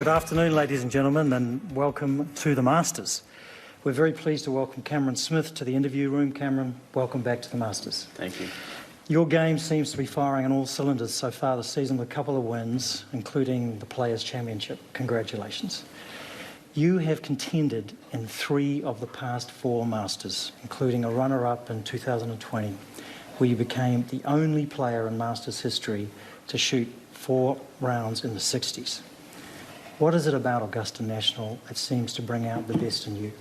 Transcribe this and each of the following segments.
Good afternoon, ladies and gentlemen, and welcome to the Masters. We're very pleased to welcome Cameron Smith to the interview room. Cameron, welcome back to the Masters. Thank you. Your game seems to be firing on all cylinders so far this season with a couple of wins, including the Players' Championship. Congratulations. You have contended in 3 of the past 4 Masters, including a runner-up in 2020, where you became the only player in Masters history to shoot 4 rounds in the 60s. What is it about Augusta National that seems to bring out the best in you?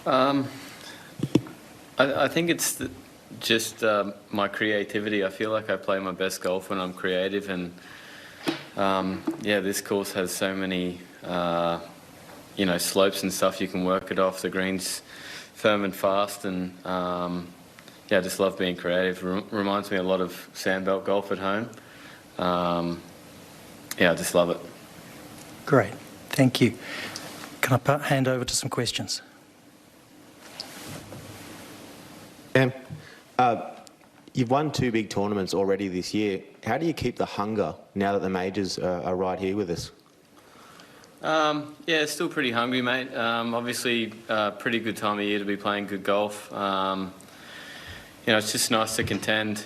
I think it's just my creativity. I feel like I play my best golf when I'm creative, and yeah, this course has so many slopes and stuff you can work it off. The green's firm and fast, and yeah, I just love being creative. Reminds me a lot of sandbelt golf at home. Yeah, I just love it. Great, thank you. Can I hand over to some questions? You've won 2 big tournaments already this year. How do you keep the hunger now that the majors are right here with us? Yeah, still pretty hungry, mate. Obviously, pretty good time of year to be playing good golf. It's just nice to contend.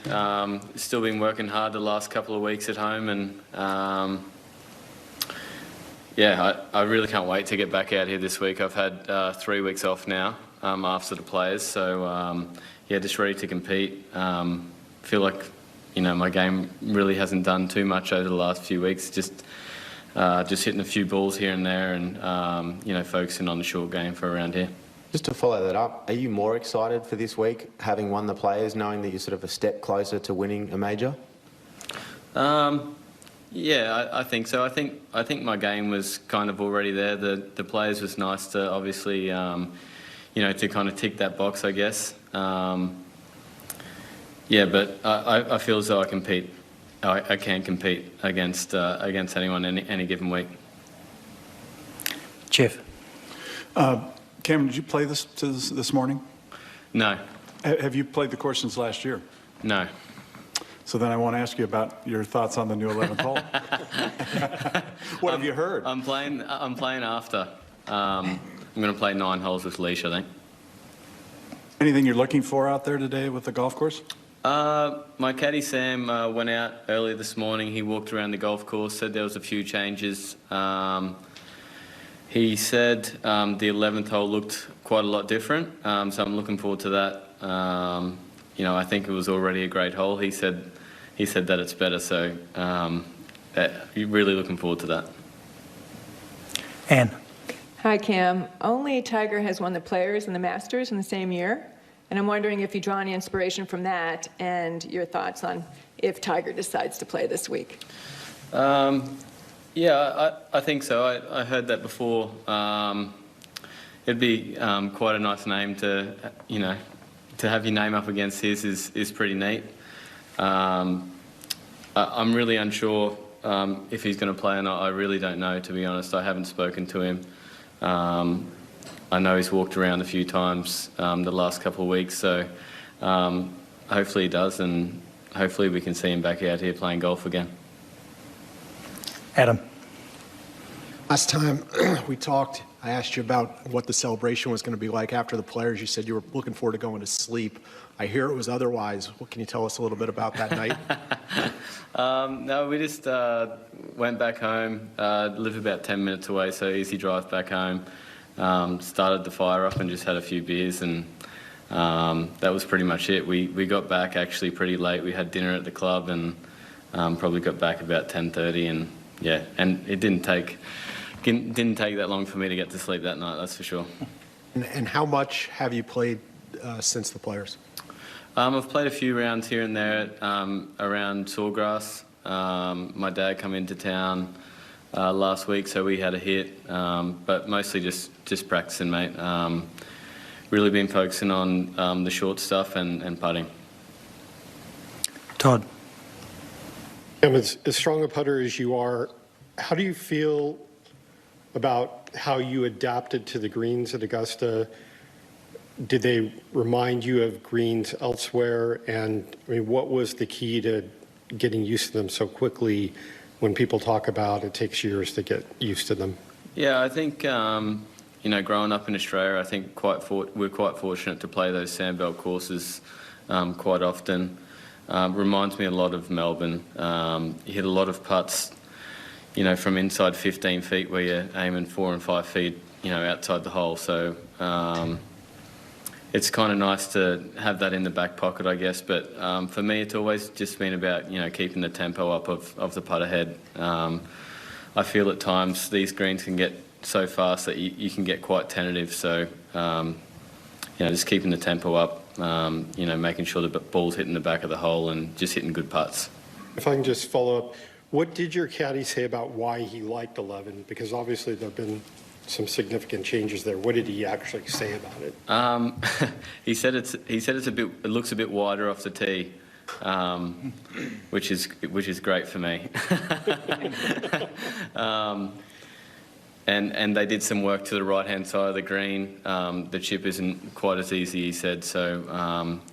Still been working hard the last couple of weeks at home, and yeah, I really can't wait to get back out here this week. I've had 3 weeks off now after the Players, so yeah, just ready to compete. Feel like my game really hasn't done too much over the last few weeks. Just hitting a few balls here and there, and focusing on the short game for around here. Just to follow that up, are you more excited for this week, having won the Players, knowing that you're sort of a step closer to winning a major? Yeah, I think so. I think my game was kind of already there. The Players was nice to obviously, to kind of tick that box, I guess. Yeah, but I feel as though I can compete against anyone any given week. Jeff. Cameron, did you play this morning? No. Have you played the course since last year? No. So then I want to ask you about your thoughts on the new 11th hole. What have you heard? I'm playing after. I'm going to play 9 holes with Leash, I think. Anything you're looking for out there today with the golf course? My caddy Sam went out early this morning. He walked around the golf course, said there was a few changes. He said the 11th hole looked quite a lot different, so I'm looking forward to that. I think it was already a great hole. He said that it's better, so really looking forward to that. Anne. Hi, Cam. Only Tiger has won the Players and the Masters in the same year, and I'm wondering if you draw any inspiration from that and your thoughts on if Tiger decides to play this week. Yeah, I think so. I heard that before. It'd be quite a nice name to have your name up against his is pretty neat. I'm really unsure if he's going to play or not. I really don't know, to be honest. I haven't spoken to him. I know he's walked around a few times the last couple of weeks, so hopefully he does, and hopefully we can see him back out here playing golf again. Adam. Last time we talked, I asked you about what the celebration was going to be like after the Players. You said you were looking forward to going to sleep. I hear it was otherwise. What can you tell us a little bit about that night? No, we just went back home, live about 10 minutes away, so easy drive back home. Started the fire up and just had a few beers, and that was pretty much it. We got back actually pretty late. We had dinner at the club, and probably got back about 10:30, and yeah, and it didn't take that long for me to get to sleep that night, that's for sure. And how much have you played since the Players? I've played a few rounds here and there around Sawgrass. My dad come into town last week, so we had a hit, but mostly just practicing, mate. Really been focusing on the short stuff and putting. Todd. As strong a putter as you are, how do you feel about how you adapted to the greens at Augusta? Did they remind you of greens elsewhere? And I mean, what was the key to getting used to them so quickly when people talk about it takes years to get used to them? Yeah, I think, you know, growing up in Australia, I think we're quite fortunate to play those sandbelt courses quite often. Reminds me a lot of Melbourne. You hit a lot of putts, you know, from inside 15 feet where you're aiming 4 and 5 feet, you know, outside the hole. So it's kind of nice to have that in the back pocket, I guess. But for me, it's always just been about, you know, keeping the tempo up of the putter head. I feel at times these greens can get so fast that you can get quite tentative. So, you know, just keeping the tempo up, you know, making sure the ball's hitting the back of the hole and just hitting good putts. If I can just follow up, what did your caddy say about why he liked 11? Because obviously there have been some significant changes there. What did he actually say about it? He said it looks a bit wider off the tee, which is great for me. And they did some work to the right-hand side of the green. The chip isn't quite as easy, he said. So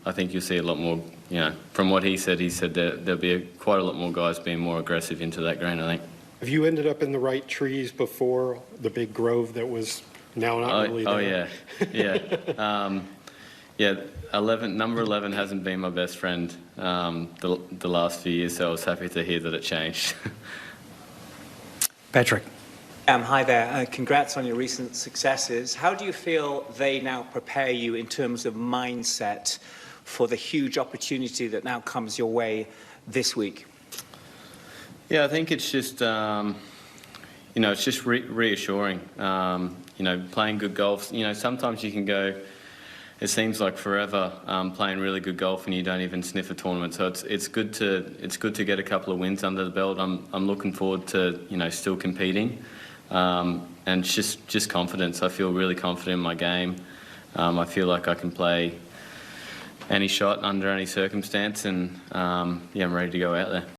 I think you'll see a lot more. You know, from what he said there'll be quite a lot more guys being more aggressive into that green, I think. Have you ended up in the right trees before the big grove that was now not really there? Oh yeah, yeah. Yeah, number 11 hasn't been my best friend the last few years, so I was happy to hear that it changed. Patrick. Hi there. Congrats on your recent successes. How do you feel they now prepare you in terms of mindset for the huge opportunity that now comes your way this week? Yeah, I think it's just, you know, it's just reassuring. You know, playing good golf, you know, sometimes you can go, it seems like forever playing really good golf and you don't even sniff a tournament. So it's good to get a couple of wins under the belt. I'm looking forward to, you know, still competing. And just confidence. I feel really confident in my game. I feel like I can play any shot under any circumstance, and yeah, I'm ready to go out there.